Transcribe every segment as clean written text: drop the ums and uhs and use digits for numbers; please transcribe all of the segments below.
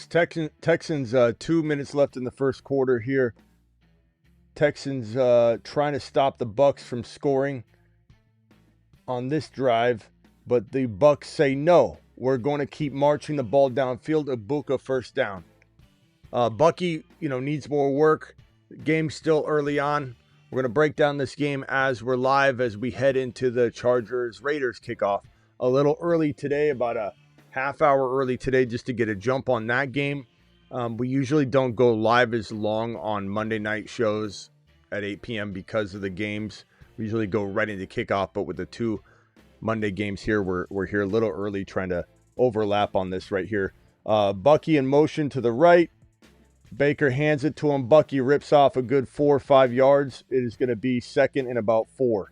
Texans, 2 minutes left in the first quarter here. Texans trying to stop the Bucs from scoring on this drive, but the Bucs say no. We're going to keep marching the ball downfield. Ibuka first down. Bucky, needs more work. Game's still early on. We're going to break down this game as we're live as we head into the Chargers-Raiders kickoff. A little early today, about a half hour early today, just to get a jump on that game. We usually don't go live as long on Monday night shows at 8 p.m. because of the games. We usually go right into kickoff, but with the two Monday games here, we're here a little early trying to overlap on this right here. Bucky in motion to the right. Baker hands it to him. Bucky rips off a good 4 or 5 yards. It is going to be second and about 4.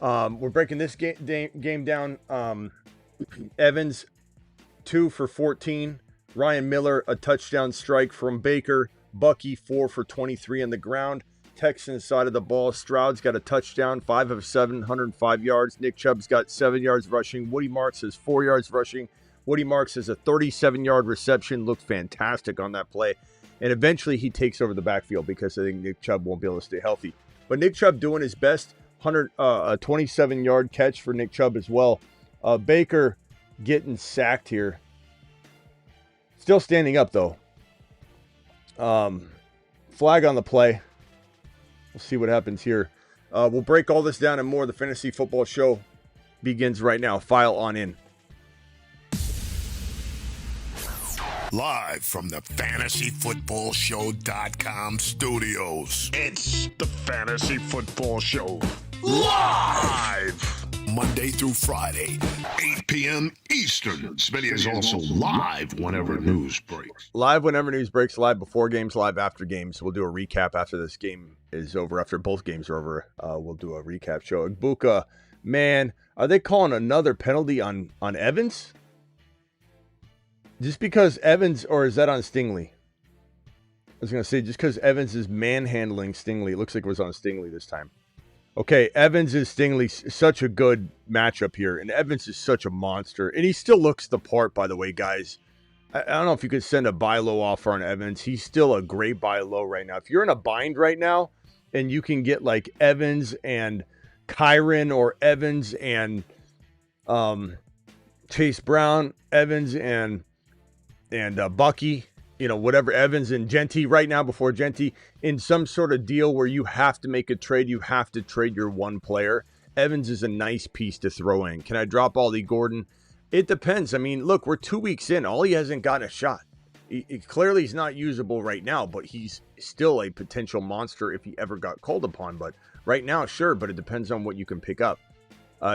We're breaking this game down. Evans, 2 for 14. Ryan Miller, a touchdown strike from Baker. Bucky, 4 for 23 on the ground. Texans side of the ball. Stroud's got a touchdown, 5 of 7, 105 yards. Nick Chubb's got 7 yards rushing. Woody Marks has 4 yards rushing. Woody Marks has a 37-yard reception. Looked fantastic on that play. And eventually he takes over the backfield because I think Nick Chubb won't be able to stay healthy. But Nick Chubb doing his best. A 27-yard catch for Nick Chubb as well. Baker getting sacked here. Still standing up, though. Flag on the play. We'll see what happens here. We'll break all this down and more. The Fantasy Football Show begins right now. File on in. Live from the FantasyFootballShow.com studios. It's the Fantasy Football Show. Live! Monday through Friday, 8 p.m. Eastern. Smitty is also live whenever news breaks. Live whenever news breaks. Live before games, live after games. We'll do a recap after this game is over. After both games are over, we'll do a recap show. Ibuka, man, are they calling another penalty on Evans? Just because Evans, or is that on Stingley? I was going to say, just because Evans is manhandling Stingley, it looks like it was on Stingley this time. Okay, Evans and Stingley, such a good matchup here. And Evans is such a monster. And he still looks the part, by the way, guys. I don't know if you could send a buy low offer on Evans. He's still a great buy low right now. If you're in a bind right now, and you can get like Evans and Kyron, or Evans and Chase Brown, Evans and Bucky, whatever, Evans and Genty right now before Genty, in some sort of deal where you have to make a trade, you have to trade your one player. Evans is a nice piece to throw in. Can I drop Ollie Gordon? It depends. I mean, look, we're 2 weeks in. Ollie hasn't gotten a shot. Clearly he's not usable right now, but he's still a potential monster if he ever got called upon. But right now, sure, but it depends on what you can pick up.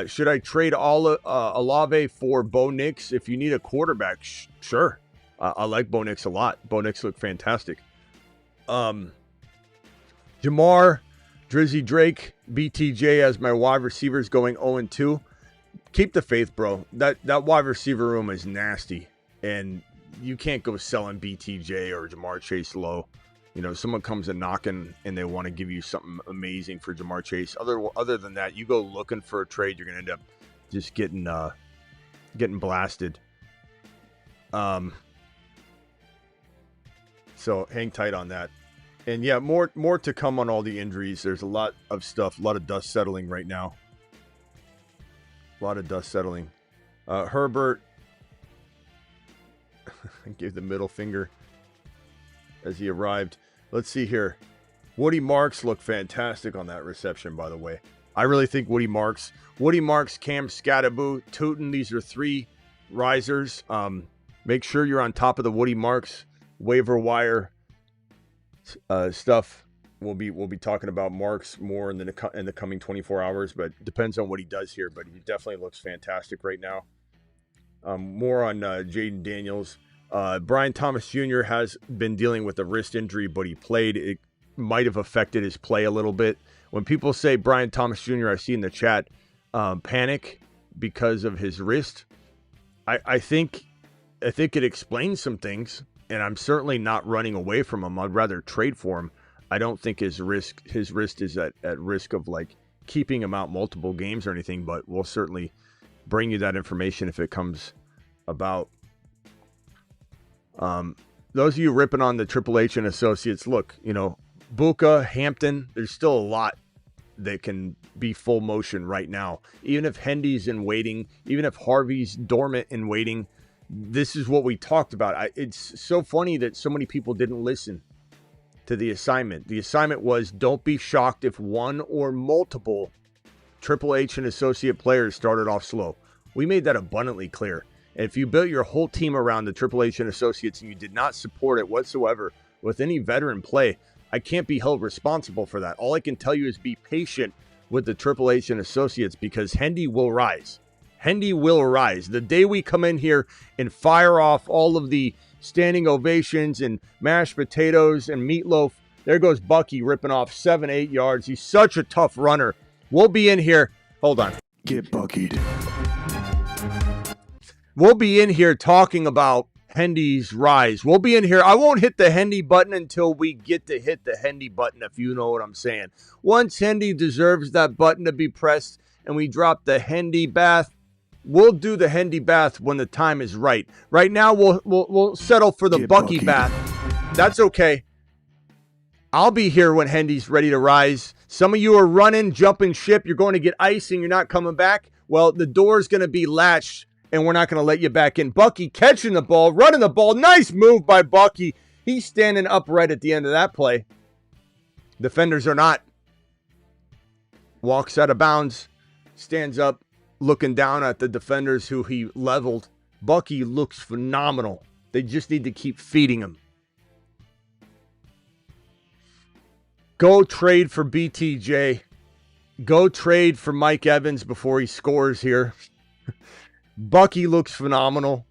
Should I trade Olave for Bo Nix? If you need a quarterback, sure. I like Bo Nix a lot. Bo Nix looked fantastic. Jamar, Drizzy Drake, BTJ as my wide receivers going 0-2. Keep the faith, bro. That wide receiver room is nasty. And you can't go selling BTJ or Jamar Chase low. Someone comes and knocking and they want to give you something amazing for Jamar Chase. Other than that, you go looking for a trade, you're going to end up just getting blasted. So hang tight on that. And yeah, more to come on all the injuries. There's a lot of stuff, a lot of dust settling right now. Herbert gave the middle finger as he arrived. Let's see here. Woody Marks looked fantastic on that reception, by the way. I really think Woody Marks, Cam Scattaboo, Tootin, these are 3 risers. Make sure you're on top of the Woody Marks waiver wire stuff. We'll be talking about Marks more in the coming 24 hours, but depends on what he does here. But he definitely looks fantastic right now. More on Jaden Daniels. Brian Thomas Jr. has been dealing with a wrist injury, but he played. It might have affected his play a little bit. When people say Brian Thomas Jr., I see in the chat panic because of his wrist. I think it explains some things. And I'm certainly not running away from him. I'd rather trade for him. I don't think his wrist is at risk of like keeping him out multiple games or anything, but we'll certainly bring you that information if it comes about. Those of you ripping on the Triple H and Associates, look, Buca, Hampton, there's still a lot that can be full motion right now. Even if Hendy's in waiting, even if Harvey's dormant in waiting, this is what we talked about. It's so funny that so many people didn't listen to the assignment. The assignment was, don't be shocked if one or multiple Triple H and Associate players started off slow. We made that abundantly clear. And if you built your whole team around the Triple H and Associates and you did not support it whatsoever with any veteran play, I can't be held responsible for that. All I can tell you is be patient with the Triple H and Associates, because Hendy will rise. Hendy will rise. The day we come in here and fire off all of the standing ovations and mashed potatoes and meatloaf, there goes Bucky ripping off 7-8 yards. He's such a tough runner. We'll be in here. Hold on. Get buckied. We'll be in here talking about Hendy's rise. We'll be in here. I won't hit the Hendy button until we get to hit the Hendy button, if you know what I'm saying. Once Hendy deserves that button to be pressed and we drop the Hendy bath, we'll do the Hendy bath when the time is right. Right now, we'll settle for the Bucky bath. That's okay. I'll be here when Hendy's ready to rise. Some of you are running, jumping ship. You're going to get ice and you're not coming back. Well, the door's going to be latched and we're not going to let you back in. Bucky catching the ball, running the ball. Nice move by Bucky. He's standing upright at the end of that play. Defenders are not. Walks out of bounds, stands up, looking down at the defenders who he leveled. Bucky looks phenomenal. They just need to keep feeding him. Go trade for BTJ. Go trade for Mike Evans before he scores here. Bucky looks phenomenal.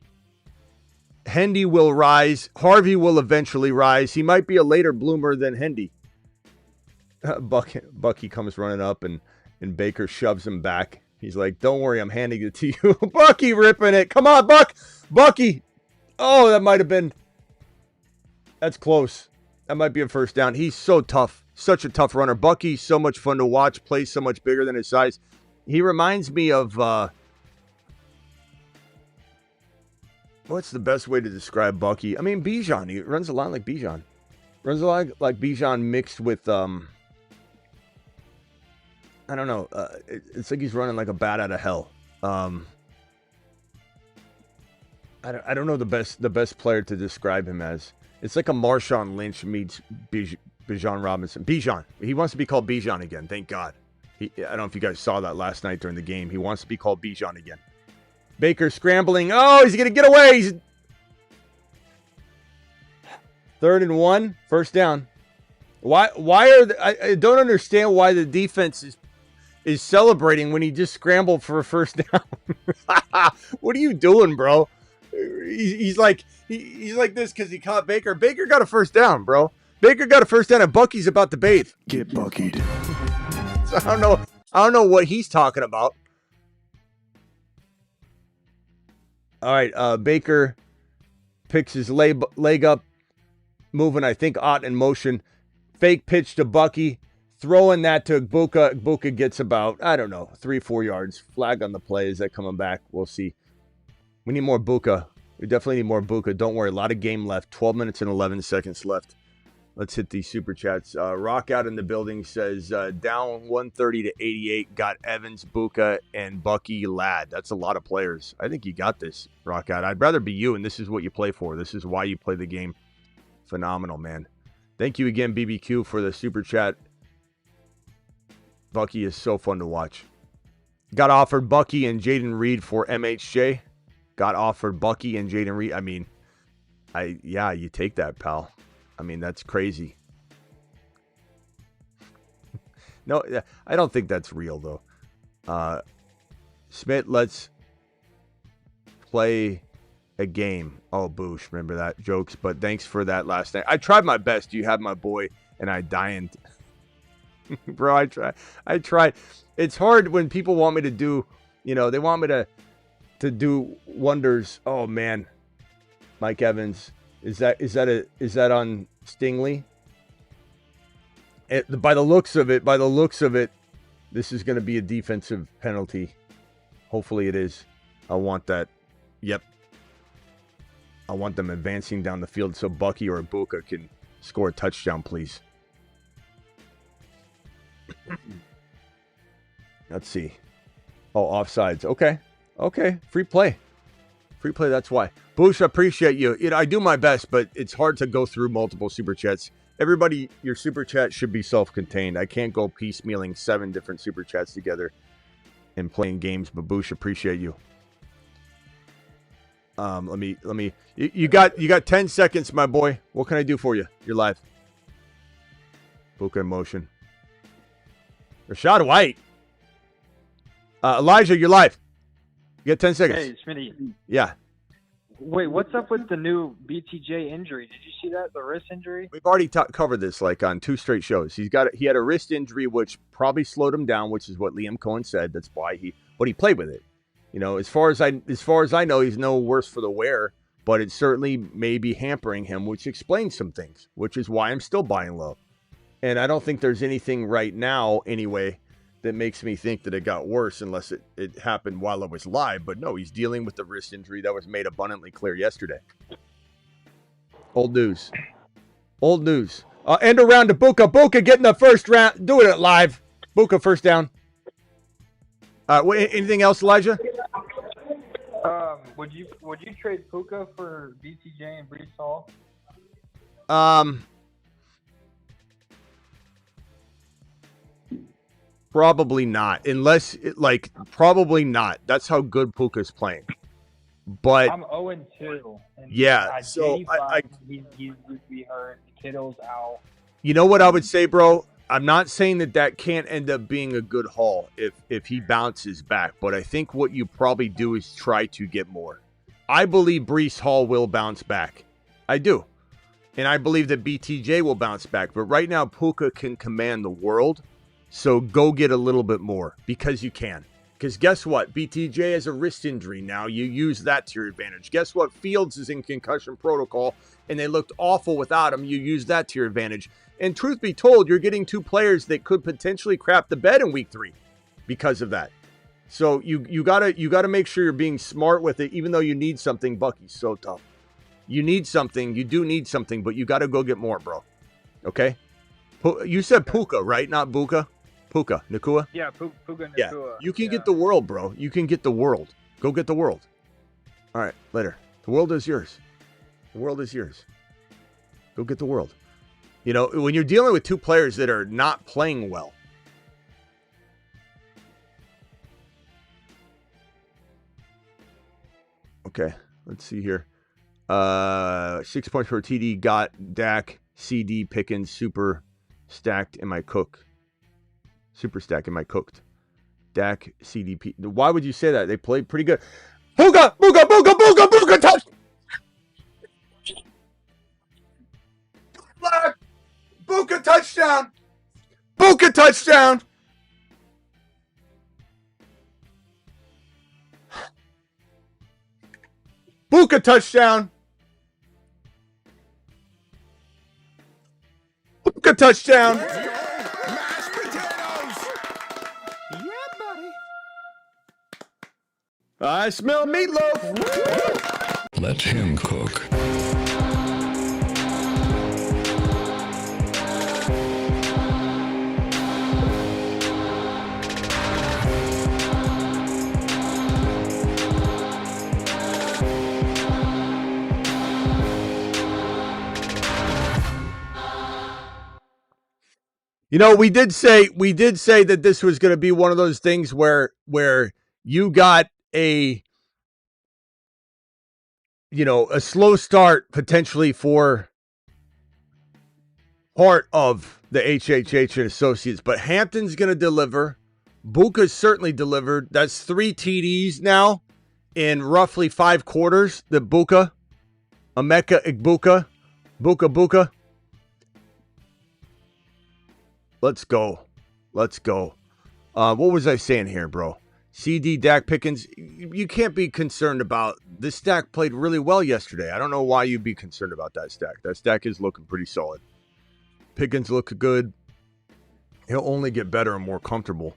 Hendy will rise. Harvey will eventually rise. He might be a later bloomer than Hendy. Bucky comes running up and Baker shoves him back. He's like, don't worry, I'm handing it to you. Bucky ripping it. Come on, Bucky. Oh, that might have been. That's close. That might be a first down. He's so tough. Such a tough runner. Bucky's so much fun to watch. Plays so much bigger than his size. He reminds me of, what's the best way to describe Bucky? I mean, Bijan. He runs a lot like Bijan. Runs a lot like Bijan mixed with, I don't know. It's like he's running like a bat out of hell. I don't know the best player to describe him as. It's like a Marshawn Lynch meets Bijan Robinson. Bijan. He wants to be called Bijan again. Thank God. I don't know if you guys saw that last night during the game. He wants to be called Bijan again. Baker scrambling. Oh, he's going to get away. He's 3rd and 1. First down. Why are I don't understand why the defense is celebrating when he just scrambled for a first down. What are you doing, bro? He's like this because he caught Baker. Baker got a first down, bro. Baker got a first down, and Bucky's about to bathe. Get buckied. So I don't know what he's talking about. All right, Baker picks his leg up, moving, I think, Ott in motion. Fake pitch to Bucky, throwing that to Buca. Buca gets about, 3-4 yards. Flag on the play. Is that coming back? We'll see. We need more Buca. We definitely need more Buca. Don't worry, a lot of game left. 12 minutes and 11 seconds left. Let's hit these super chats. Rock out in the building says, down 130 to 88. Got Evans, Buca, and Bucky Ladd. That's a lot of players. I think you got this, Rock out. I'd rather be you, and this is what you play for. This is why you play the game. Phenomenal, man. Thank you again, BBQ, for the super chat. Bucky is so fun to watch. Got offered Bucky and Jaden Reed for MHJ. Got offered Bucky and Jaden Reed. I mean, you take that, pal. I mean, that's crazy. No, I don't think that's real, though. Smith, let's play a game. Oh, boosh. Remember that? Jokes. But thanks for that last night. I tried my best. You had my boy, and I dying. Bro, I tried. It's hard when people want me to do, they want me to do wonders. Oh, man. Mike Evans. Is that on Stingley? By the looks of it, this is going to be a defensive penalty. Hopefully it is. I want that. Yep. I want them advancing down the field so Bucky or Ibuka can score a touchdown, please. Let's see. Oh, offsides. Okay. Okay. Free play. Free play, that's why. Boosh, I appreciate you. You know, I do my best, but it's hard to go through multiple super chats. Everybody, your super chat should be self-contained. I can't go piecemealing 7 different super chats together and playing games, but Boosh, appreciate you. Let me. You got 10 seconds, my boy. What can I do for you? You're live. Buka in motion. Rashad White. Elijah, you're live. You got 10 seconds. Hey, Smitty. Yeah. Wait, what's up with the new BTJ injury? Did you see that? The wrist injury? We've already covered this like on 2 straight shows. He had a wrist injury which probably slowed him down, which is what Liam Cohen said. That's why he played with it. You know, as far as I know, he's no worse for the wear, but it certainly may be hampering him, which explains some things, which is why I'm still buying low. And I don't think there's anything right now anyway that makes me think that it got worse unless it happened while it was live. But no, he's dealing with the wrist injury that was made abundantly clear yesterday. Old news. Old news. End around to Buka. Buka getting the first round. Doing it live. Buka first down. Anything else, Elijah? Would you trade Puka for BTJ and Brees Hall? Probably not, unless probably not. That's how good Puka's playing. But I'm 0-2. Yeah, so he would be hurt. Kittle's out. You know what I would say, bro? I'm not saying that can't end up being a good haul if he bounces back, but I think what you probably do is try to get more. I believe Brees Hall will bounce back. I do. And I believe that BTJ will bounce back. But right now, Puka can command the world. So go get a little bit more because you can. Because guess what? BTJ has a wrist injury now. You use that to your advantage. Guess what? Fields is in concussion protocol, and they looked awful without him. You use that to your advantage. And truth be told, you're getting 2 players that could potentially crap the bed in week 3 because of that. So you gotta make sure you're being smart with it, even though you need something. Bucky's so tough. You need something. You do need something, but you got to go get more, bro. Okay? You said Puka, right? Not Buka? Puka. Nakua? Yeah, Puka Nakua. Yeah. You can get the world, bro. You can get the world. Go get the world. All right, later. The world is yours. The world is yours. Go get the world. You know, when you're dealing with 2 players that are not playing well, okay, let's see here. 6 points per TD got Dak, CD, Pickens, super stacked in my cook. Super stacked in my cooked. Dak, CDP. Why would you say that? They played pretty good. Booga, booga, booga, booga, booga, touch. Flag. Booga touchdown. Booga touchdown. Buka touchdown. Buka touchdown. Mashed potatoes. Yeah, buddy. I smell meatloaf. Let him cook. You know, we did say that this was going to be one of those things where you got a slow start potentially for part of the HHH and Associates, but Hampton's going to deliver. Buka's certainly delivered. That's 3 TDs now in roughly 5 quarters. The Buka, Emeka Egbuka, Buka. Let's go. What was I saying here, bro? CD, Dak, Pickens. You can't be concerned about this stack. Played really well yesterday. I don't know why you'd be concerned about that stack. That stack is looking pretty solid. Pickens look good. He'll only get better and more comfortable.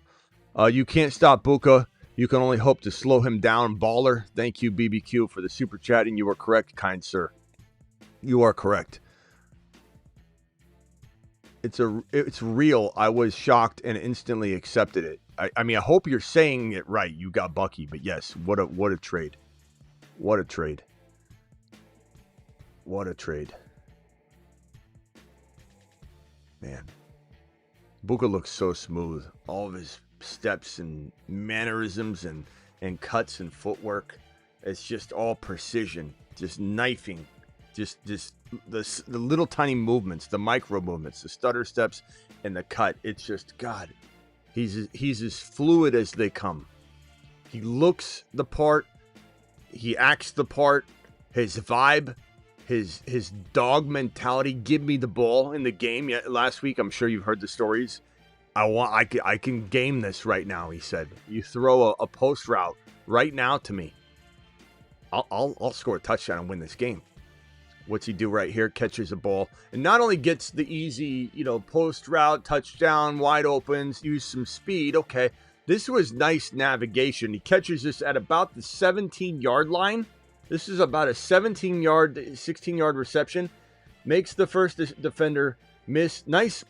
You can't stop Buka. You can only hope to slow him down, baller. Thank you, BBQ, for the super chat, and you are correct, kind sir. You are correct. It's real. I was shocked and instantly accepted it. I mean, I hope you're saying it right. You got Bucky, but yes, what a trade. What a trade. What a trade. Man. Buka looks so smooth. All of his steps and mannerisms and cuts and footwork. It's just all precision. Just knifing. Just the little tiny movements, the micro movements, the stutter steps, and the cut. It's just, God, he's as fluid as they come. He looks the part. He acts the part. His vibe, his dog mentality. Give me the ball in the game. Yeah, last week, I'm sure you've heard the stories. I can game this right now. He said, "You throw a post route right now to me. I'll score a touchdown and win this game." What's he do right here? Catches a ball and not only gets the easy, post route, touchdown, wide opens, use some speed. Okay, this was nice navigation. He catches this at about the 17-yard line. This is about a 16-yard reception. Makes the first defender miss. Nice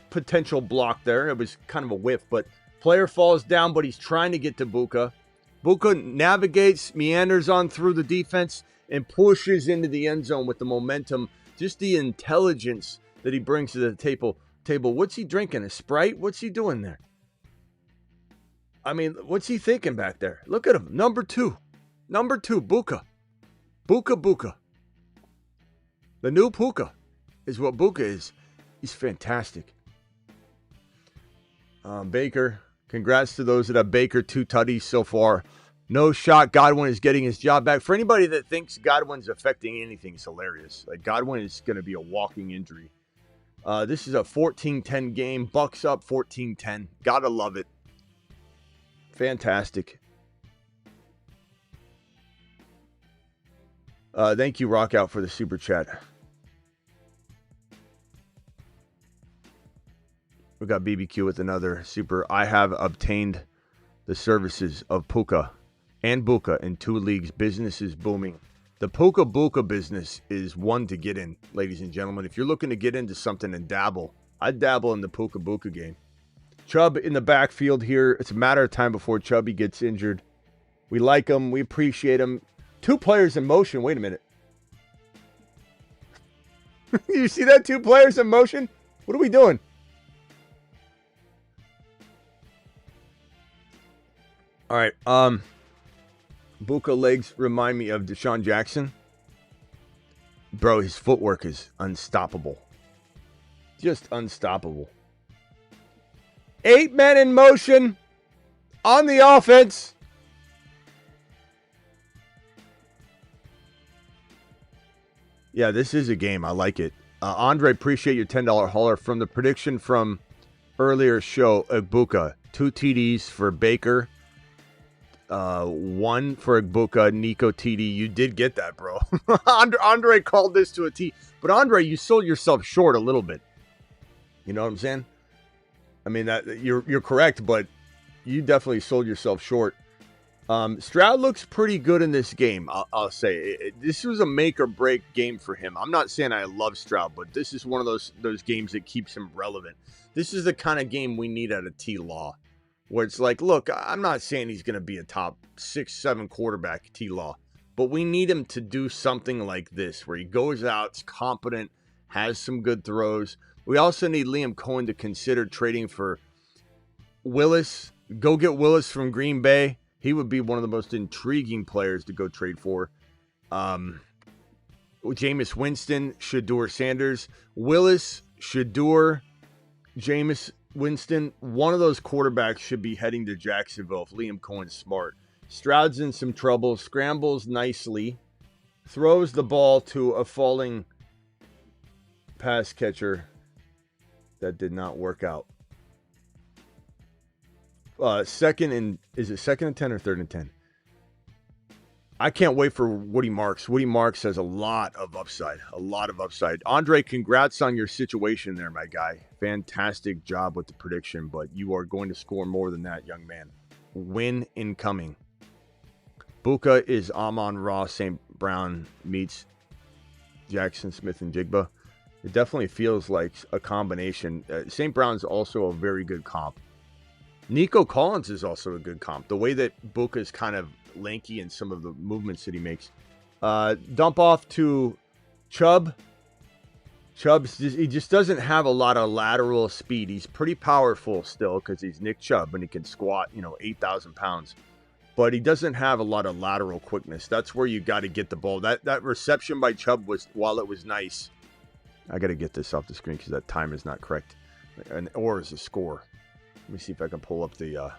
potential block there. It was kind of a whiff, but player falls down, but he's trying to get to Buka. Buka navigates, meanders on through the defense, and pushes into the end zone with the momentum. Just the intelligence that he brings to the table. What's he drinking? A Sprite? What's he doing there? I mean, what's he thinking back there? Look at him. Number two, Buka. Buka. The new Puka is what Buka is. He's fantastic. Baker. Congrats to those that have Baker, 2 tutties so far. No shot. Godwin is getting his job back. For anybody that thinks Godwin's affecting anything, it's hilarious. Like, Godwin is going to be a walking injury. This is a 14-10 game. Bucks up 14-10. Gotta love it. Fantastic. Thank you, Rockout, for the super chat. We got BBQ with another super. I have obtained the services of Puka and Buka in 2 leagues. Business is booming. The Puka Buka business is one to get in, ladies and gentlemen. If you're looking to get into something and dabble, I'd dabble in the Puka Buka game. Chubb in the backfield here. It's a matter of time before Chubby gets injured. We like him. We appreciate him. 2 players in motion. Wait a minute. You see that? 2 players in motion? What are we doing? All right. Buka legs remind me of Deshaun Jackson. Bro, his footwork is unstoppable. Just unstoppable. 8 men in motion on the offense. Yeah, this is a game. I like it. Andre, appreciate your $10 hauler. From the prediction from earlier show, Buka, 2 TDs for Baker. 1 for Buka, Nico TD. You did get that, bro. Andre called this to a T. But Andre, you sold yourself short a little bit. You know what I'm saying? I mean, that you're correct, but you definitely sold yourself short. Stroud looks pretty good in this game. I'll say this was a make or break game for him. I'm not saying I love Stroud, but this is one of those games that keeps him relevant. This is the kind of game we need out of T-Law, where it's like, look, I'm not saying he's going to be a top 6-7 quarterback, T-Law, but we need him to do something like this, where he goes out, is competent, has some good throws. We also need Liam Cohen to consider trading for Willis. Go get Willis from Green Bay. He would be one of the most intriguing players to go trade for. Jameis Winston, Shedeur Sanders. Willis, Shedeur, Jameis Winston. One of those quarterbacks should be heading to Jacksonville if Liam Cohen's smart. Stroud's in some trouble. Scrambles nicely. Throws the ball to a falling pass catcher. That did not work out. Second and 10 or 3rd and 10? I can't wait for Woody Marks. Woody Marks has a lot of upside. Andre, congrats on your situation there, my guy. Fantastic job with the prediction, but you are going to score more than that, young man. win incoming. Buka is Amon-Ra, St. Brown meets Jackson Smith and Jigba. It definitely feels like a combination. St. Brown's also a very good comp. Nico Collins is also a good comp. The way that Buka is kind of lanky in some of the movements that he makes. Dump off to Chubb. He just doesn't have a lot of lateral speed. He's pretty powerful still because he's Nick Chubb and he can squat, 8,000 pounds. But he doesn't have a lot of lateral quickness. That's where you got to get the ball. That reception by Chubb was, while it was nice, I got to get this off the screen because that time is not correct. Or is a score. Let me see if I can pull up the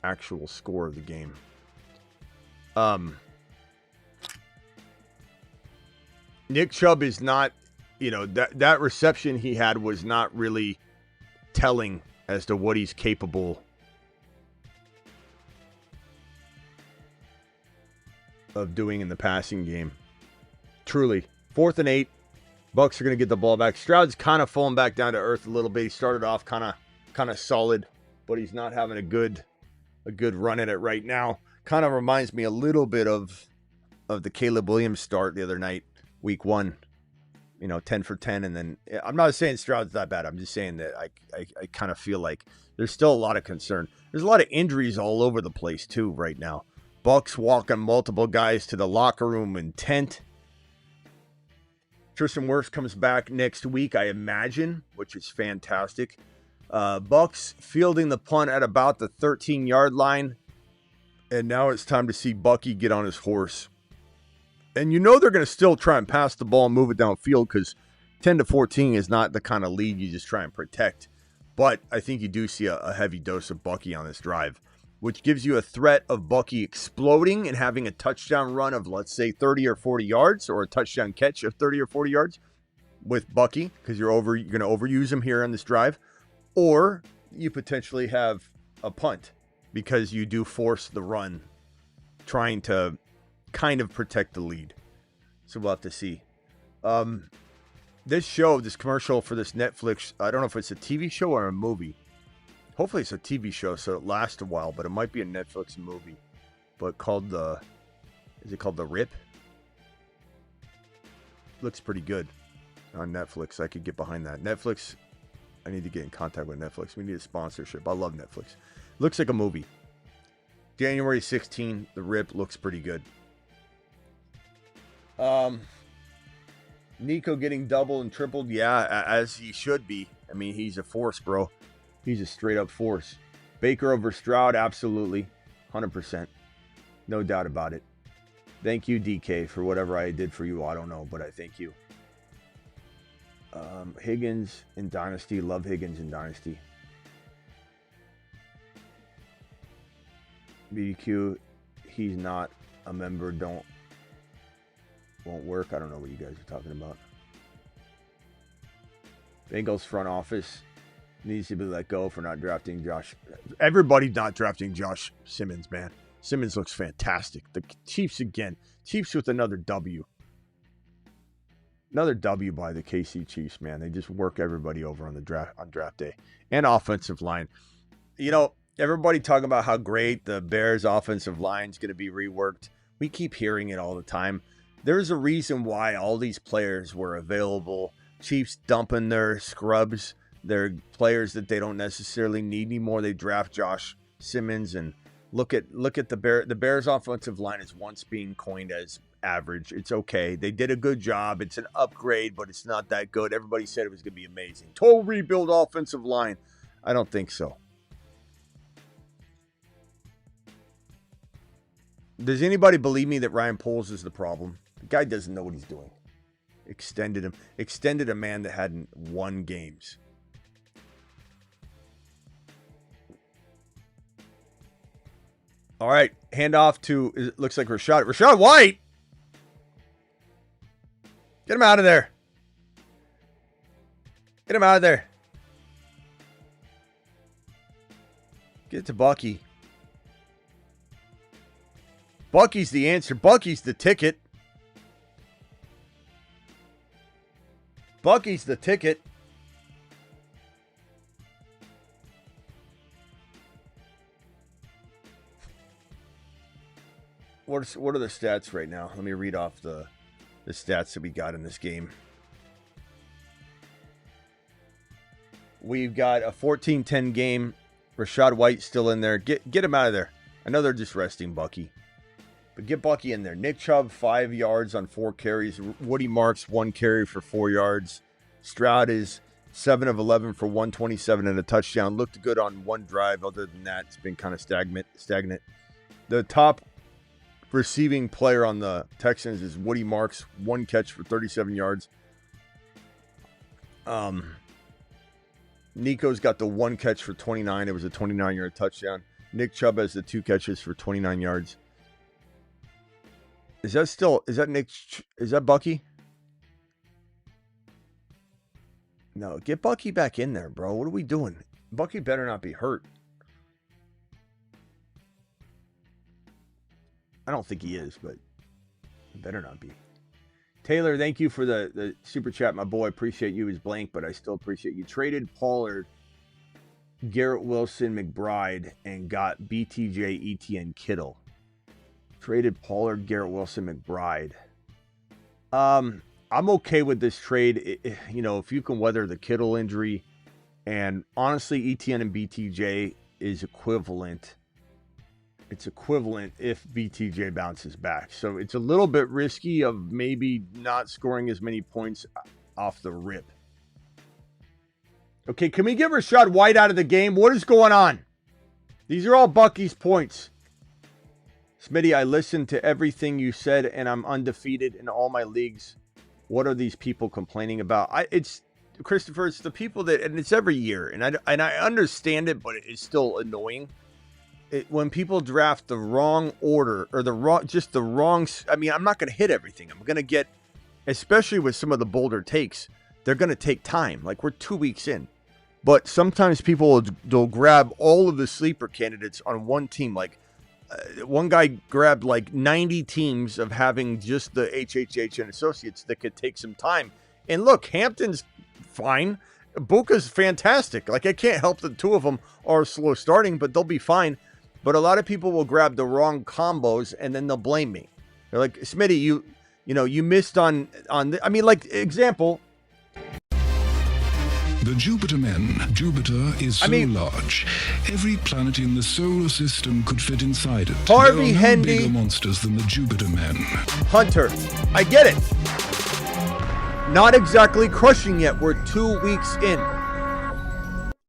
actual score of the game. Nick Chubb is not, that reception he had was not really telling as to what he's capable of doing in the passing game. Truly. 4th and 8. Bucks are going to get the ball back. Stroud's kind of falling back down to earth a little bit. He started off kind of solid, but he's not having a good run at it right now. Kind of reminds me a little bit of the Caleb Williams start the other night, week 1. 10 for 10, and then I'm not saying Stroud's that bad. I'm just saying that I kind of feel like there's still a lot of concern. There's a lot of injuries all over the place too right now. Bucks walking multiple guys to the locker room in tent. Tristan Wirfs comes back next week, I imagine, which is fantastic. Bucks fielding the punt at about the 13-yard line. And now it's time to see Bucky get on his horse. And they're going to still try and pass the ball and move it downfield because 10-14 is not the kind of lead you just try and protect. But I think you do see a heavy dose of Bucky on this drive, which gives you a threat of Bucky exploding and having a touchdown run of, let's say, 30 or 40 yards, or a touchdown catch of 30 or 40 yards with Bucky, because you're going to overuse him here on this drive. Or you potentially have a punt because you do force the run, trying to kind of protect the lead. So we'll have to see. This commercial for this Netflix, I don't know if it's a TV show or a movie. Hopefully it's a TV show, so it lasts a while, but it might be a Netflix movie. But is it called The Rip? Looks pretty good on Netflix. I could get behind that. Netflix, I need to get in contact with Netflix. We need a sponsorship. I love Netflix. Looks like a movie. January 16, The Rip looks pretty good. Nico getting doubled and tripled. Yeah, as he should be. I mean, he's a force, bro. He's a straight up force. Baker over Stroud, absolutely. 100%. No doubt about it. Thank you, DK, for whatever I did for you. I don't know, but I thank you. Higgins in Dynasty. Love Higgins in Dynasty. BQ, he's not a member. Won't work. I don't know what you guys are talking about. Bengals front office needs to be let go for not drafting Josh. Everybody's not drafting Josh Simmons, man. Simmons looks fantastic. The Chiefs again. Chiefs with another W. Another W by the KC Chiefs, man. They just work everybody over on draft day. And offensive line. Everybody talking about how great the Bears offensive line is going to be reworked. We keep hearing it all the time. There's a reason why all these players were available. Chiefs dumping their scrubs, their players that they don't necessarily need anymore. They draft Josh Simmons, and look at the Bears offensive line is once being coined as average. It's okay. They did a good job. It's an upgrade, but it's not that good. Everybody said it was going to be amazing. Total rebuild offensive line. I don't think so. Does anybody believe me that Ryan Poles is the problem? The guy doesn't know what he's doing. Extended a man that hadn't won games. All right, handoff to, it looks like Rashad White. Get him out of there. Get him out of there. Get it to Bucky. Bucky's the answer. Bucky's the ticket. Bucky's the ticket. what are the stats right now? Let me read off the stats that we got in this game. We've got a 14-10 game. Rashad White still in there. Get him out of there. I know they're just resting Bucky. But get Bucky in there. Nick Chubb, 5 yards on 4 carries. Woody Marks, 1 carry for 4 yards. Stroud is 7 of 11 for 127 and a touchdown. Looked good on one drive. Other than that, it's been kind of stagnant. The top receiving player on the Texans is Woody Marks, 1 catch for 37 yards. Nico's got the 1 catch for 29. It was a 29-yard touchdown. Nick Chubb has the 2 catches for 29 yards. Is that Bucky? No, get Bucky back in there, bro. What are we doing? Bucky better not be hurt. I don't think he is, but he better not be. Taylor, thank you for the super chat, my boy. Appreciate you. He's blank, but I still appreciate you. Traded Pollard, Garrett Wilson, McBride, and got BTJ, ETN, Kittle. Traded Pollard, Garrett Wilson, McBride. I'm okay with this trade. If you can weather the Kittle injury, and honestly, ETN and BTJ is equivalent. It's equivalent if BTJ bounces back. So it's a little bit risky of maybe not scoring as many points off the rip. Okay, can we get Rashad White out of the game? What is going on? These are all Bucky's points. Smitty, I listened to everything you said, and I'm undefeated in all my leagues. What are these people complaining about? It's Christopher. It's the people that, and it's every year, and I understand it, but it's still annoying. When people draft the wrong order or the wrong. I mean, I'm not going to hit everything. I'm going to get, especially with some of the bolder takes, they're going to take time. Like, we're 2 weeks in, but sometimes people they'll grab all of the sleeper candidates on one team. Like, one guy grabbed like 90 teams of having just the HHH and associates that could take some time. And look, Hampton's fine. Buka's fantastic. Like, I can't help the two of them are slow starting, but they'll be fine. But a lot of people will grab the wrong combos and then they'll blame me. They're like, Smitty, you missed on I mean, like, example. The Jupiter men. Jupiter is so large. Every planet in the solar system could fit inside it. Harvey there are no Hendy. bigger monsters than the Jupiter men. Hunter. I get it. Not exactly crushing yet. We're 2 weeks in.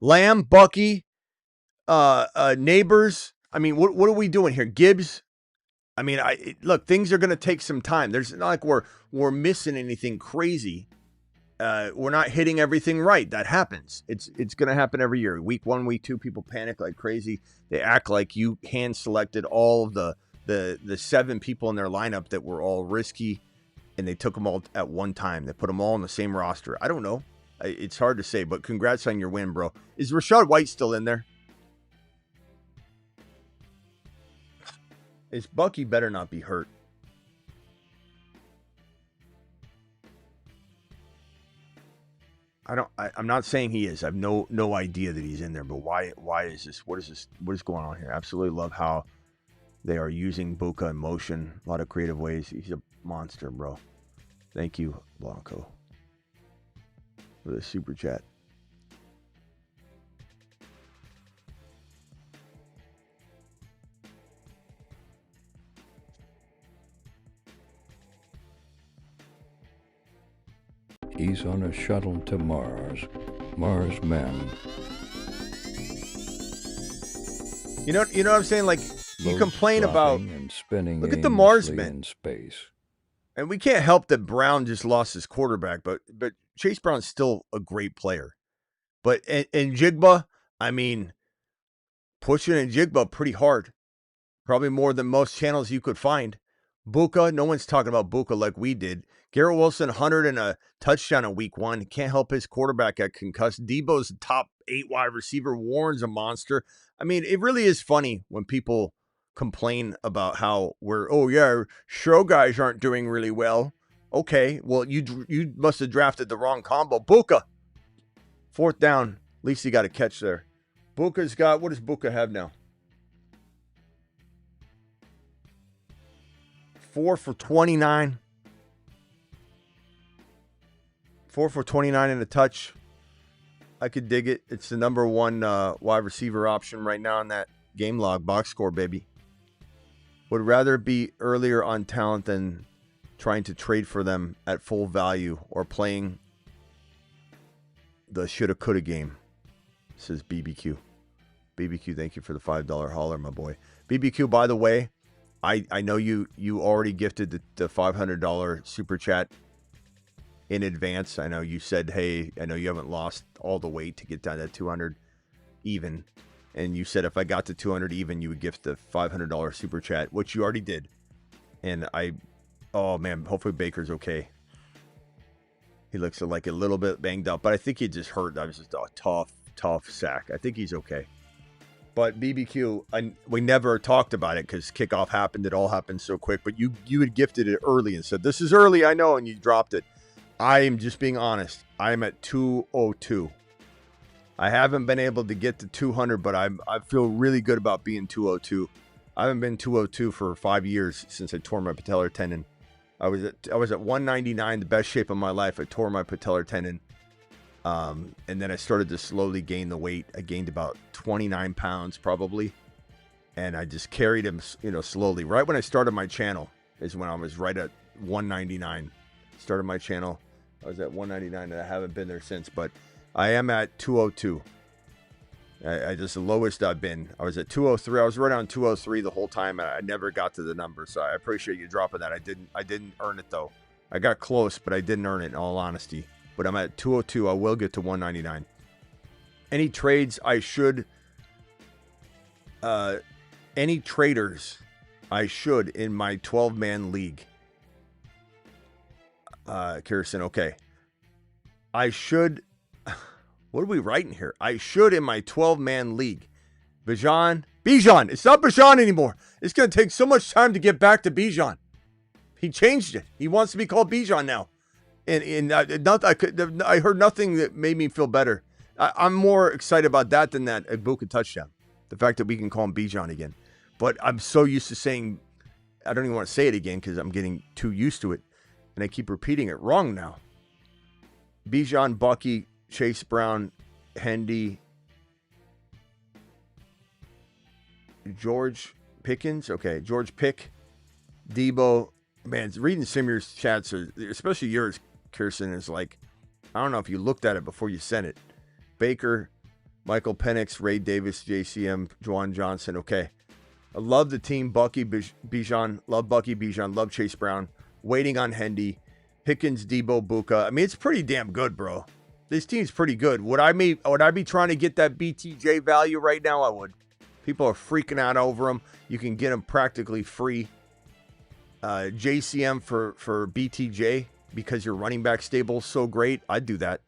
Lamb, Bucky, Neighbors. I mean, what are we doing here? Gibbs. I mean, look, things are going to take some time. There's not like we're missing anything crazy. We're not hitting everything right. That happens. It's going to happen every year. Week 1, week 2, people panic like crazy. They act like you hand selected all of the 7 people in their lineup that were all risky, and they took them all at one time. They put them all on the same roster. I don't know. It's hard to say, but congrats on your win, bro. Is Rashad White still in there? Is Bucky better not be hurt? I'm not saying he is. I have no idea that he's in there, but why is this? What is going on here? Absolutely love how they are using Buka in motion. A lot of creative ways. He's a monster, bro. Thank you, Blanco, for the super chat. He's on a shuttle to Mars. Mars men. You know what I'm saying? Like, you complain about And spinning look at the Mars aimlessly men in space. And we can't help that Brown just lost his quarterback, but Chase Brown's still a great player. But and Jigba, I mean, pushing in Jigba pretty hard. Probably more than most channels you could find. Buka, no one's talking about Buka like we did. Garrett Wilson, 100 and a touchdown in week 1. Can't help his quarterback get concussed. Debo's top 8 wide receiver. Warren's a monster. I mean, it really is funny when people complain about how show guys aren't doing really well. Okay, well, you must have drafted the wrong combo. Buka, 4th down. At least he got a catch there. Buka's got, what does Buka have now? 4 for 29. 4 for 29 and a touch. I could dig it. It's the number one wide receiver option right now in that game log box score, baby. Would rather be earlier on talent than trying to trade for them at full value or playing the shoulda coulda game, says BBQ. BBQ, thank you for the $5 holler, my boy. BBQ, by the way, I know you already gifted the $500 super chat in advance. I know you said, hey, I know you haven't lost all the weight to get down to 200 even. And you said if I got to 200 even, you would gift the $500 super chat, which you already did. And oh man, hopefully Baker's okay. He looks like a little bit banged up, but I think he just hurt. That was just a tough sack. I think he's okay. But BBQ, we never talked about it because kickoff happened. It all happened so quick. But you had gifted it early and said, this is early, I know, and you dropped it. I am just being honest. I am at 202. I haven't been able to get to 200, but I feel really good about being 202. I haven't been 202 for 5 years since I tore my patellar tendon. I was at 199, the best shape of my life. I tore my patellar tendon. And then I started to slowly gain the weight. I gained about 29 pounds probably. And I just carried him, slowly. Right when I started my channel is when I was right at 199. Started my channel. I was at 199 and I haven't been there since, but I am at 202. I just the lowest I've been. I was at 203. I was right on 203 the whole time. And I never got to the number. So I appreciate you dropping that. I didn't earn it though. I got close, but I didn't earn it in all honesty. But I'm at 202. I will get to 199. Any trades I should, any traders I should in my 12-man league. Kirsten, okay. I should, what are we writing here? I should in my 12-man league. Bijan. It's not Bijan anymore. It's going to take so much time to get back to Bijan. He changed it. He wants to be called Bijan now. And I heard nothing that made me feel better. I'm more excited about that than that Ibuka touchdown. The fact that we can call him Bijan again. But I'm so used to saying, I don't even want to say it again because I'm getting too used to it. And I keep repeating it wrong now. Bijan, Bucky, Chase Brown, Hendy, George Pickens. Okay, George Pick, Debo. Man, reading Simeon's chats, especially yours, Kirsten, is like, I don't know if you looked at it before you sent it. Baker, Michael Penix, Ray Davis, JCM, Juwan Johnson. Okay. I love the team. Bucky, Bijan. Love Bucky, Bijan. Love Chase Brown. Waiting on Hendy. Pickens, Debo, Buka. I mean, it's pretty damn good, bro. This team's pretty good. Would I be trying to get that BTJ value right now? I would. People are freaking out over him. You can get him practically free. JCM for BTJ because your running back stable is so great. I'd do that.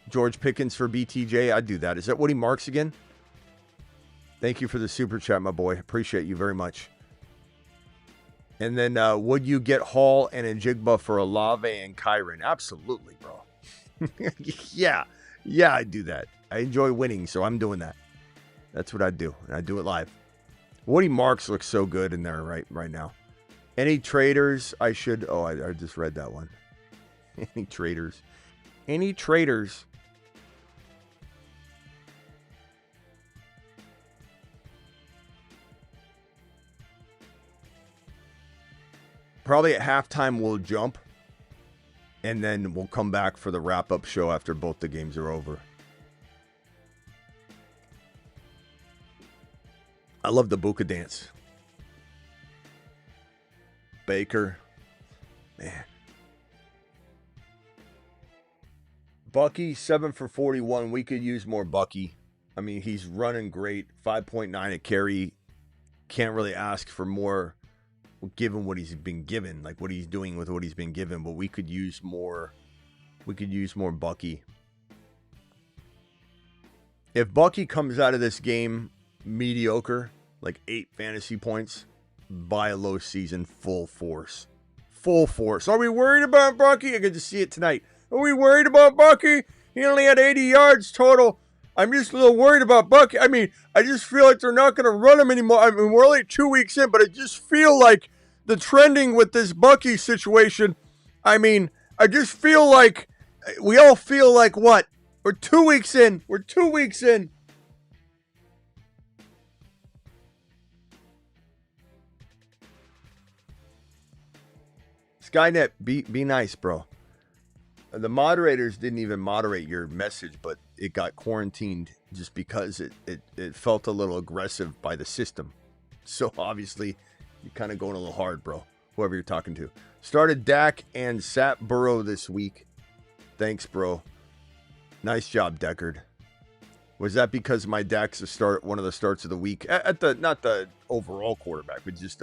George Pickens for BTJ. I'd do that. Is that Woody Marks again? Thank you for the super chat, my boy. Appreciate you very much. And then would you get Hall and Njigba for Olave and Kyron? Absolutely, bro. Yeah, I'd do that. I enjoy winning, so I'm doing that. That's what I'd do, and I do it live. Woody Marks looks so good in there right now. Any traders I should... Oh, I just read that one. Any traders? Probably at halftime we'll jump. And then we'll come back for the wrap-up show after both the games are over. I love the Buka dance. Baker. Man. Bucky, 7 for 41. We could use more Bucky. I mean, he's running great. 5.9 a carry. Can't really ask for more given what he's been given. Like what he's doing with what he's been given. But we could use more. We could use more Bucky. If Bucky comes out of this game mediocre, like 8 fantasy points, by a low season, full force. Are we worried about Bucky? I get to see it tonight. Are we worried about Bucky? He only had 80 yards total. I'm just a little worried about Bucky. I mean, I just feel like they're not going to run him anymore. I mean, we're only 2 weeks in, but I just feel like the trending with this Bucky situation. I mean, I just feel like we all feel like what? We're 2 weeks in. We're 2 weeks in. Skynet, be nice, bro. The moderators didn't even moderate your message, but it got quarantined just because it felt a little aggressive by the system. So obviously, you're kind of going a little hard, bro. Whoever you're talking to. Started Dak and sat Burrow this week. Thanks, bro. Nice job, Deckard. Was that because my Dak's one of the starts of the week? Not the overall quarterback, but just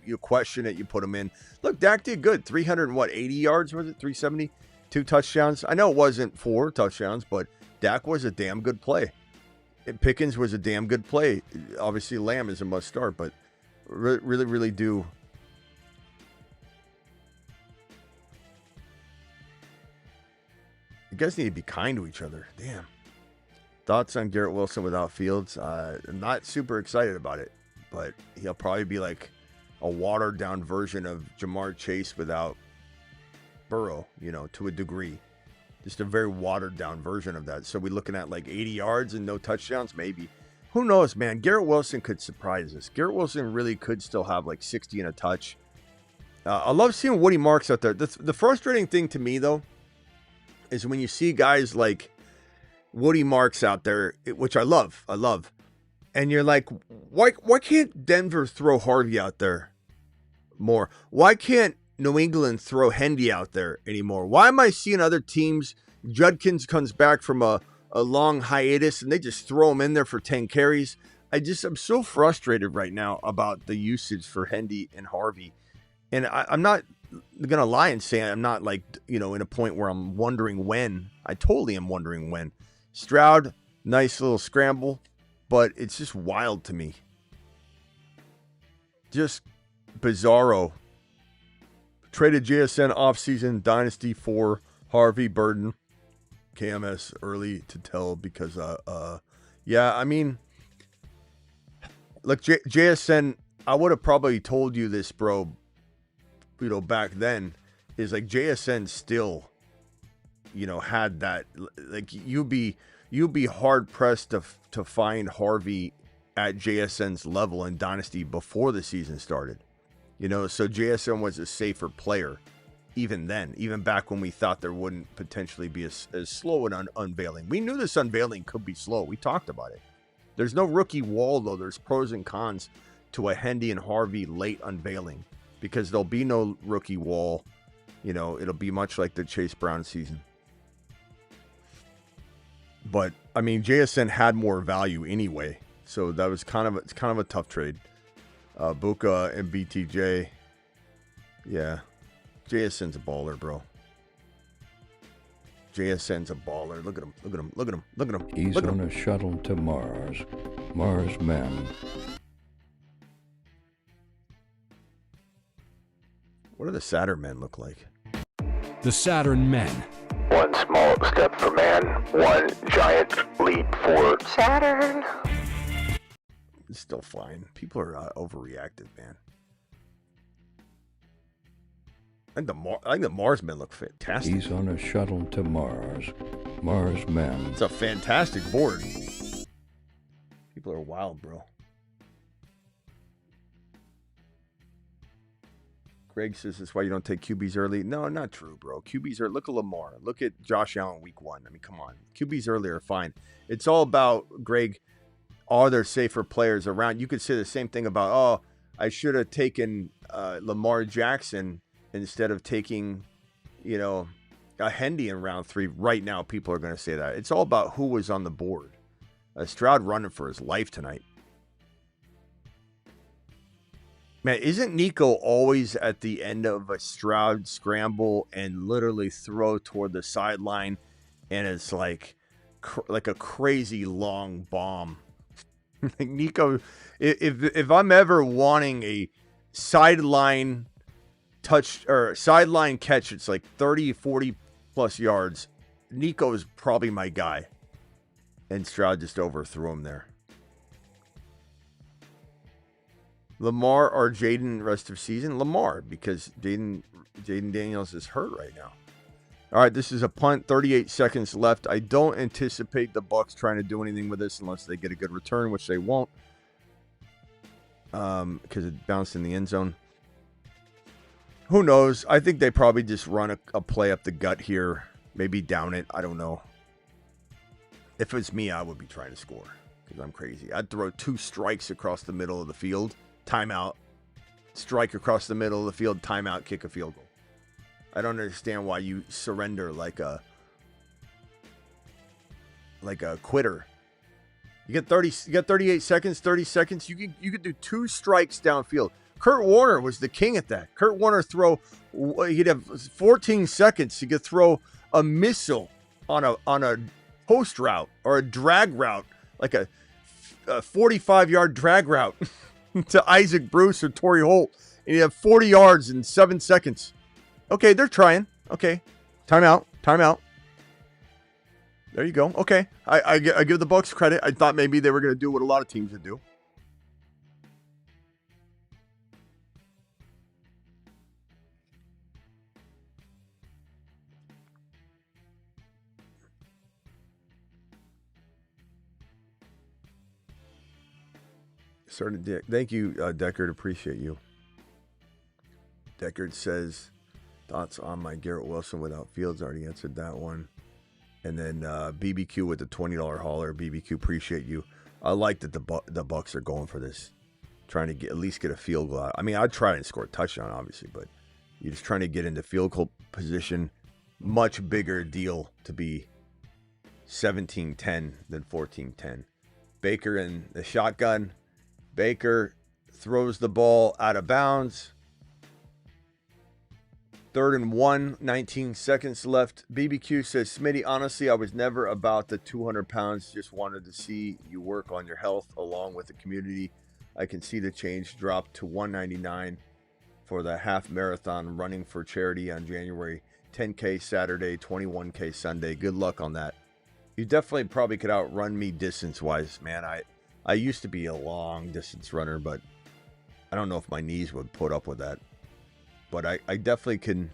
you question it, you put him in. Look, Dak did good. 380 yards, was it? 370? 2 touchdowns. I know it wasn't 4 touchdowns, but Dak was a damn good play. And Pickens was a damn good play. Obviously, Lamb is a must start, but really, really do. You guys need to be kind to each other. Damn. Thoughts on Garrett Wilson without Fields? I'm not super excited about it, but he'll probably be like a watered down version of Jamar Chase without Burrow, to a degree. Just a very watered down version of that. So we're looking at like 80 yards and no touchdowns, maybe. Who knows, man? Garrett Wilson could surprise us. Garrett Wilson really could still have like 60 and a touch. I love seeing Woody Marks out there. The frustrating thing to me, though, is when you see guys like Woody Marks out there, which I love, and you're like, why can't Denver throw Harvey out there more? Why can't New England throw Hendy out there anymore? Why am I seeing other teams? Judkins comes back from a long hiatus and they just throw him in there for 10 carries. I'm so frustrated right now about the usage for Hendy and Harvey. And I'm not going to lie and say I'm not like, in a point where I'm wondering when. I totally am wondering when. Stroud, nice little scramble, but it's just wild to me. Just bizarro. Traded JSN offseason dynasty for Harvey Burden. KMS early to tell because, yeah, I mean, look, JSN, I would have probably told you this, bro, back then, is like JSN still, had that, like you'd be hard pressed to find Harvey at JSN's level in dynasty before the season started. So JSN was a safer player even then, even back when we thought there wouldn't potentially be as slow an unveiling. We knew this unveiling could be slow. We talked about it. There's no rookie wall, though. There's pros and cons to a Hendy and Harvey late unveiling because there'll be no rookie wall. It'll be much like the Chase Brown season. But, I mean, JSN had more value anyway. So that was kind of a tough trade. Buka and BTJ. Yeah. JSN's a baller, bro. JSN's a baller. Look at him. He's on a shuttle to Mars. Mars men. What do the Saturn men look like? The Saturn men. One small step for man, one giant leap for Saturn. It's still fine. People are overreactive, man. I think the Mars men look fantastic. He's on a shuttle to Mars. Mars men. It's a fantastic board. People are wild, bro. Greg says that's why you don't take QBs early. No, not true, bro. QBs are, look at Lamar. Look at Josh Allen week 1. I mean, come on. QBs early are fine. It's all about, Greg, are there safer players around? You could say the same thing about, I should have taken Lamar Jackson instead of taking, a Hendy in round 3. Right now, people are going to say that. It's all about who was on the board. Stroud running for his life tonight. Man, isn't Nico always at the end of a Stroud scramble and literally throw toward the sideline, and it's like a crazy long bomb? Like Nico, if I'm ever wanting a sideline touch or sideline catch, it's like 30, 40 plus yards. Nico is probably my guy, and Stroud just overthrew him there. Lamar or Jaden rest of season? Lamar, because Jaden Daniels is hurt right now. All right, this is a punt, 38 seconds left. I don't anticipate the Bucs trying to do anything with this unless they get a good return, which they won't, because it bounced in the end zone. Who knows? I think they probably just run a play up the gut here, maybe down it. I don't know. If it's me, I would be trying to score because I'm crazy. I'd throw 2 strikes across the middle of the field, timeout, strike across the middle of the field, timeout, kick a field goal. I don't understand why you surrender like a quitter. You get 38 seconds, 30 seconds. You could do 2 strikes downfield. Kurt Warner was the king at that. Kurt Warner he'd have 14 seconds. He could throw a missile on a post route or a drag route, like a 45-yard drag route to Isaac Bruce or Torrey Holt, and he'd have 40 yards in 7 seconds. Okay, they're trying. Okay, timeout. There you go. Okay, I give the Bucs credit. I thought maybe they were going to do what a lot of teams would do. Thank you, Deckard. Appreciate you. Deckard says, thoughts on my Garrett Wilson without Fields. Already answered that one. And then BBQ with the $20 hauler. BBQ, appreciate you. I like that the Bucs are going for this, trying to at least get a field goal out. I mean, I'd try and score a touchdown, obviously, but you're just trying to get into field goal position. Much bigger deal to be 17-10 than 14-10. Baker in the shotgun. Baker throws the ball out of bounds. 3rd and 1, 19 seconds left. BBQ says, Smitty, honestly, I was never about the 200 pounds. Just wanted to see you work on your health along with the community. I can see the change drop to 199 for the half marathon running for charity on January. 10K Saturday, 21K Sunday. Good luck on that. You definitely probably could outrun me distance-wise, man. I used to be a long distance runner, but I don't know if my knees would put up with that. But I definitely can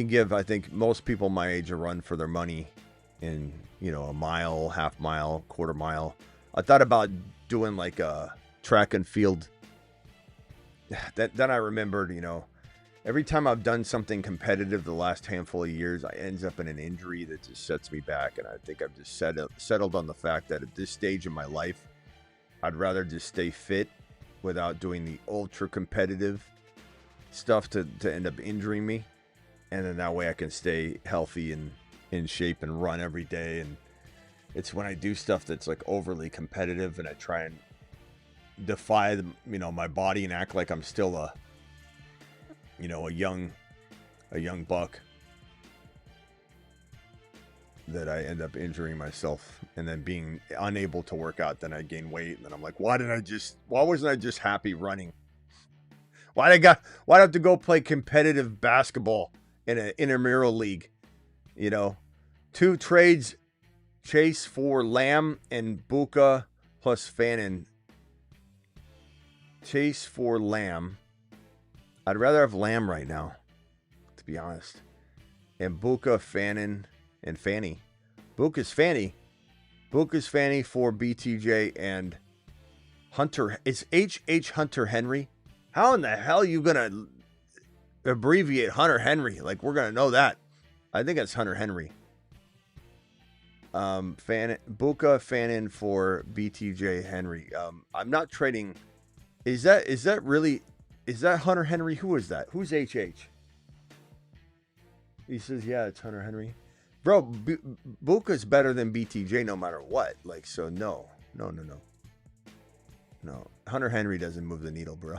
give, I think, most people my age a run for their money in, a mile, half mile, quarter mile. I thought about doing like a track and field. Then I remembered, every time I've done something competitive the last handful of years, I ends up in an injury that just sets me back. And I think I've just settled on the fact that at this stage in my life, I'd rather just stay fit without doing the ultra competitive stuff to end up injuring me. And then that way I can stay healthy and in shape and run every day. And it's when I do stuff that's like overly competitive and I try and defy my body and act like I'm still a young buck, that I end up injuring myself and then being unable to work out. Then I gain weight and then I'm like, why wasn't I just happy running? Why'd I have to go play competitive basketball in an intramural league? 2 trades, Chase for Lamb and Buka plus Fannin. Chase for Lamb. I'd rather have Lamb right now, to be honest. And Buka, Fannin, and Fanny. Buka's Fanny for BTJ and Hunter. It's H. Hunter Henry. How in the hell are you going to abbreviate Hunter Henry? Like, we're going to know that. I think it's Hunter Henry. Buka, Fannin for BTJ Henry. I'm not trading. Is that Hunter Henry? Who is that? Who's HH? He says, yeah, it's Hunter Henry. Bro, Buka's better than BTJ no matter what. Like, so no. Hunter Henry doesn't move the needle, bro.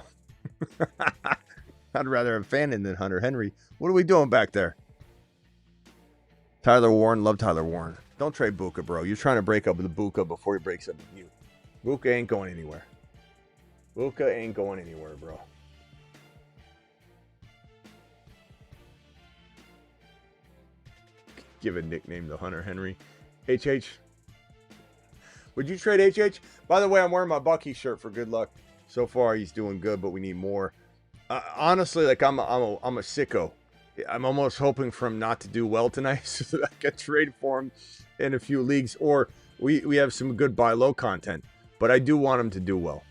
I'd rather have Fannin than Hunter Henry. What are we doing back there? Tyler Warren, love Tyler Warren. Don't trade Buka, bro. You're trying to break up with Buka before he breaks up with you. Buka ain't going anywhere. Bro. Give a nickname to Hunter Henry. HH. Would you trade HH? By the way, I'm wearing my Bucky shirt for good luck. So far, he's doing good, but we need more. Honestly, like I'm a sicko. I'm almost hoping for him not to do well tonight, so that I can trade for him in a few leagues, or we have some good buy low content. But I do want him to do well.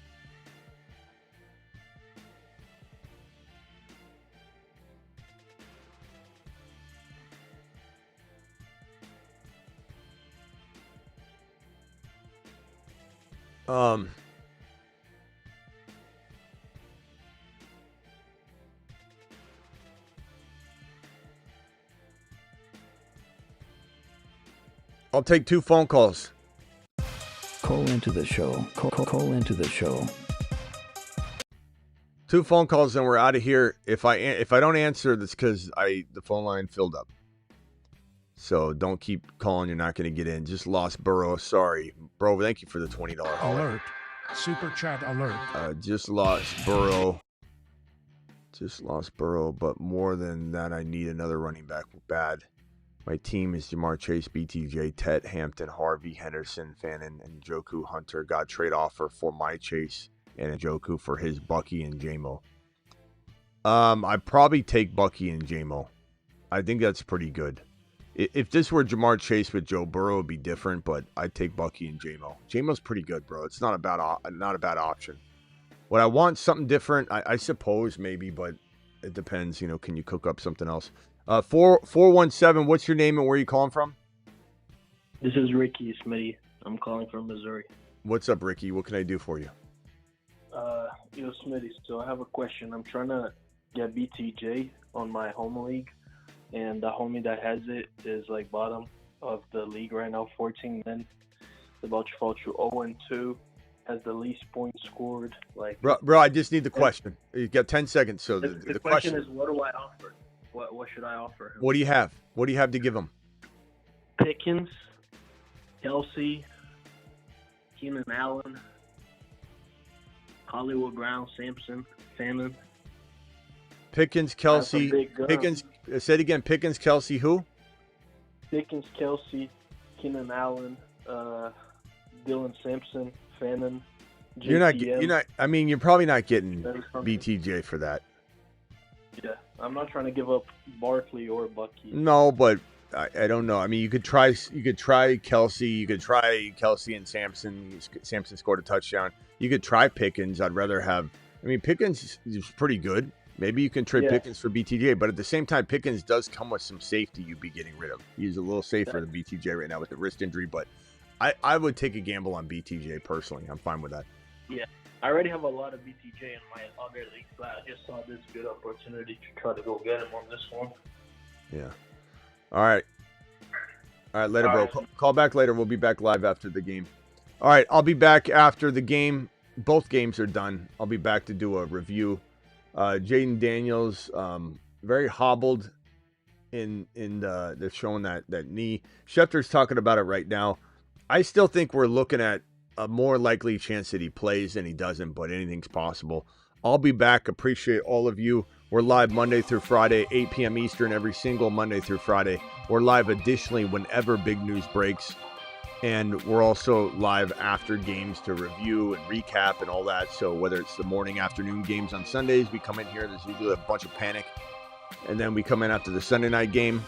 I'll take 2 phone calls. Call into the show. Call into the show. 2 phone calls and we're out of here. If I don't answer, that's because the phone line filled up. So don't keep calling. You're not going to get in. Just lost Burrow. Sorry, bro. Thank you for the $20 Alert. Super chat alert. Just lost Burrow. But more than that, I need another running back bad. My team is Jamar Chase, BTJ, Tet, Hampton, Harvey, Henderson, Fannin, and Njoku. Hunter got trade offer for my Chase and Njoku for his Bucky and JMO. I'd probably take Bucky and JMO. I think that's pretty good. If this were Jamar Chase with Joe Burrow, it would be different, but I'd take Bucky and JMO. JMO's pretty good, bro. It's not a bad option. Would I want something different? I suppose maybe, but it depends. Can you cook up something else? 417, what's your name and where are you calling from? This is Ricky Smitty. I'm calling from Missouri. What's up, Ricky? What can I do for you? Yo, Smitty, so I have a question. I'm trying to get BTJ on my home league, and the homie that has it is like bottom of the league right now, 14 men. The about to fall to 0-2, has the least points scored. Like, bro, I just need the question. You got 10 seconds. So the question is, what do I offer? What should I offer him? What do you have? What do you have to give him? Pickens, Kelsey, Keenan Allen, Hollywood Brown, Sampson, Fannin. Pickens, Kelsey, Pickens. Say it again. Pickens, Kelsey, who? Pickens, Kelsey, Keenan Allen, Dylan Sampson, Fannin. JTM. You're not. I mean, you're probably not getting BTJ for that. Yeah, I'm not trying to give up Barkley or Bucky. No, but I don't know. I mean, you could try Kelsey. You could try Kelsey and Sampson. Sampson scored a touchdown. You could try Pickens. I'd rather have. I mean, Pickens is pretty good. Maybe you can trade Pickens for BTJ, but at the same time, Pickens does come with some safety you'd be getting rid of. He's a little safer than BTJ right now with the wrist injury, but I would take a gamble on BTJ personally. I'm fine with that. Yeah. I already have a lot of BTJ in my other leagues, but I just saw this good opportunity to try to go get him on this one. Yeah. All right, later, bro. Call back later. We'll be back live after the game. All right, I'll be back after the game. Both games are done. I'll be back to do a review. Jaden Daniels, very hobbled they're showing that knee. Schefter's talking about it right now. I still think we're looking at a more likely chance that he plays than he doesn't, but anything's possible. I'll be back. Appreciate all of you. We're live Monday through Friday, 8 p.m. Eastern, every single Monday through Friday. We're live additionally whenever big news breaks. And we're also live after games to review and recap and all that. So whether it's the morning, afternoon games on Sundays, we come in here. There's usually a bunch of panic. And then we come in after the Sunday night game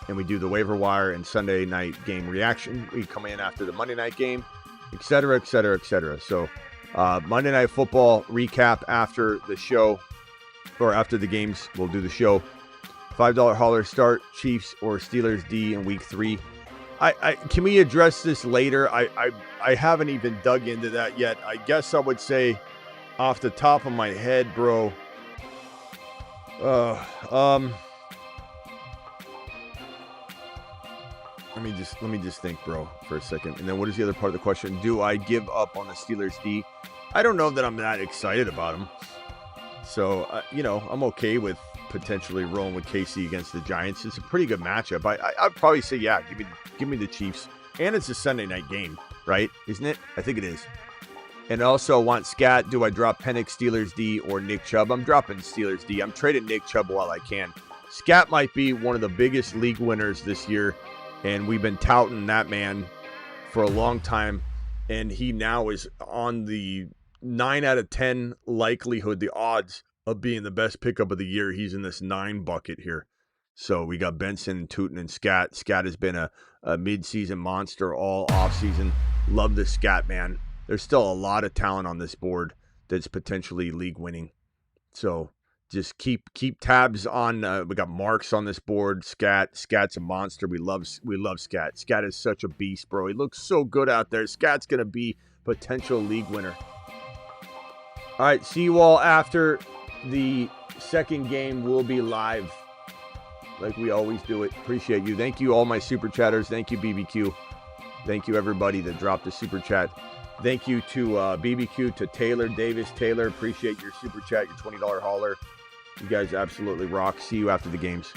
and we do the waiver wire and Sunday night game reaction. We come in after the Monday night game, et cetera, et cetera, et cetera. So Monday Night Football recap after the show or after the games. We'll do the show. $5 hauler start, Chiefs or Steelers D in week 3. Can we address this later? I haven't even dug into that yet. I guess I would say off the top of my head, bro. Let me just think, bro, for a second. And then what is the other part of the question? Do I give up on the Steelers D? I don't know that I'm that excited about them. So, I'm okay with potentially rolling with KC against the Giants. It's a pretty good matchup. I'd probably say, yeah, give me the Chiefs. And it's a Sunday night game, right? Isn't it? I think it is. And also want Scat. Do I drop Penix, Steelers D, or Nick Chubb? I'm dropping Steelers D. I'm trading Nick Chubb while I can. Scat might be one of the biggest league winners this year. And we've been touting that man for a long time. And he now is on the 9 out of 10 likelihood, the odds of being the best pickup of the year. He's in this 9 bucket here. So we got Benson, Tootin, and Scat. Scat has been a mid-season monster all offseason. Love the Scat, man. There's still a lot of talent on this board that's potentially league winning. So just keep tabs on. We got Marks on this board. Scat's a monster. We love Scat. Scat is such a beast, bro. He looks so good out there. Scat's gonna be potential league winner. All right, see you all after the second game. We'll be live like we always do it. Appreciate you. Thank you all my super chatters. Thank you BBQ. Thank you everybody that dropped the super chat. Thank you to BBQ, to Taylor Davis. Taylor, appreciate your super chat, your $20 hauler. You guys absolutely rock. See you after the games.